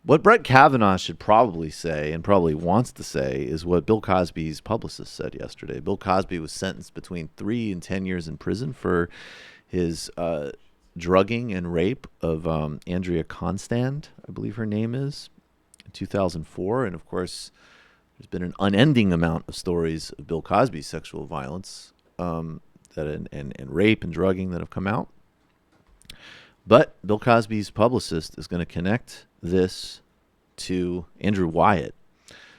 What Brett Kavanaugh should probably say, and probably wants to say, is what Bill Cosby's publicist said yesterday. Bill Cosby was sentenced between 3 and 10 years in prison for his drugging and rape of Andrea Constand, I believe her name is, in 2004. And, of course, there's been an unending amount of stories of Bill Cosby's sexual violence and rape and drugging that have come out. But Bill Cosby's publicist is going to connect this to Andrew Wyatt.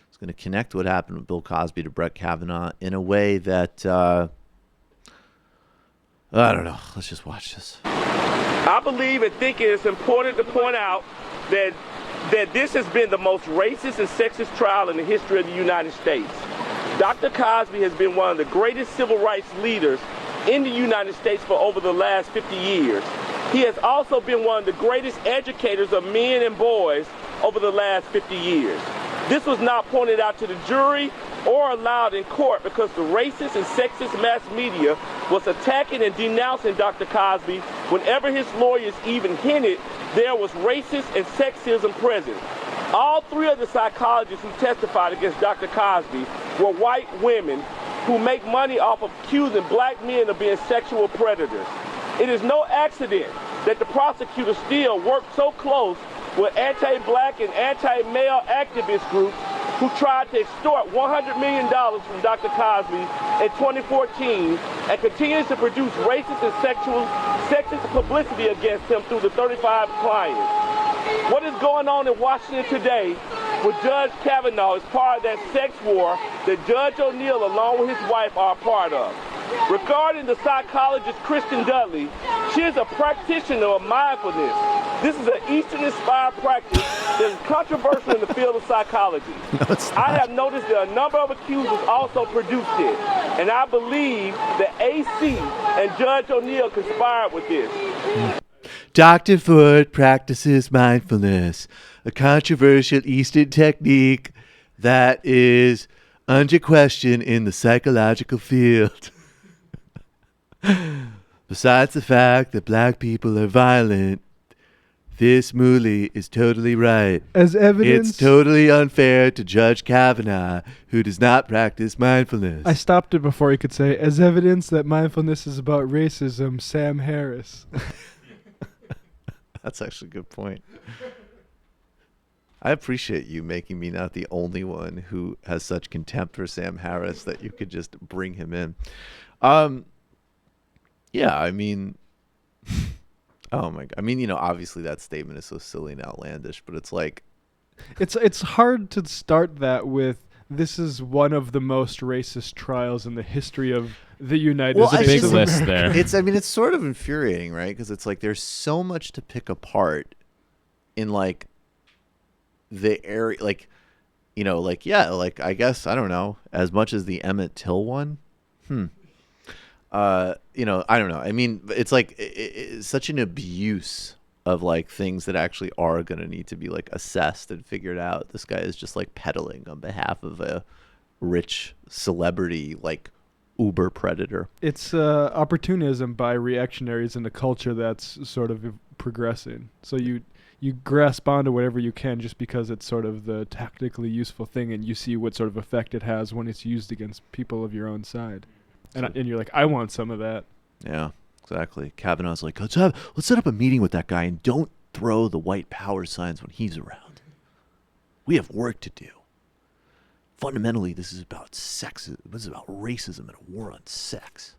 It's going to connect what happened with Bill Cosby to Brett Kavanaugh in a way that, I don't know. Let's just watch this. I believe and think it is important to point out that this has been the most racist and sexist trial in the history of the United States. Dr. Cosby has been one of the greatest civil rights leaders in the United States for over the last 50 years. He has also been one of the greatest educators of men and boys over the last 50 years. This was not pointed out to the jury or allowed in court because the racist and sexist mass media was attacking and denouncing Dr. Cosby whenever his lawyers even hinted there was racist and sexism present. All three of the psychologists who testified against Dr. Cosby were white women who make money off of accusing black men of being sexual predators. It is no accident that the prosecutor still worked so close with anti-black and anti-male activist groups who tried to extort $100 million from Dr. Cosby in 2014 and continues to produce racist and sexist publicity against him through the 35 clients. What is going on in Washington today with Judge Kavanaugh is part of that sex war that Judge O'Neill, along with his wife, are a part of. Regarding the psychologist Kristen Dudley, she is a practitioner of mindfulness. This is an Eastern-inspired practice that is controversial in the field of psychology. No, it's not. I have noticed that a number of accusers also produced it, and I believe that AC and Judge O'Neill conspired with this. Dr. Ford practices mindfulness, a controversial Eastern technique that is under question in the psychological field. Besides the fact that black people are violent, this Mooley is totally right. As evidence, it's totally unfair to Judge Kavanaugh, who does not practice mindfulness. I stopped it before he could say, as evidence that mindfulness is about racism, Sam Harris. That's actually a good point. I appreciate you making me not the only one who has such contempt for Sam Harris that you could just bring him in. Yeah, I mean, oh my God. I mean, obviously that statement is so silly and outlandish, but it's like, it's hard to start that with, this is one of the most racist trials in the history of the United States. There's a big list there. It's sort of infuriating, right? Because it's like there's so much to pick apart in like the area, like, I guess, I don't know, as much as the Emmett Till one. I don't know. I mean, it's like it's such an abuse of like things that actually are going to need to be like assessed and figured out. This guy is just like peddling on behalf of a rich celebrity, like uber predator. It's opportunism by reactionaries in a culture that's sort of progressing. So you grasp onto whatever you can just because it's sort of the tactically useful thing, and you see what sort of effect it has when it's used against people of your own side. And you're like, I want some of that. Yeah, exactly. Kavanaugh's like, let's set up a meeting with that guy and don't throw the white power signs when he's around. We have work to do. Fundamentally, this is about sex. This is about racism and a war on sex.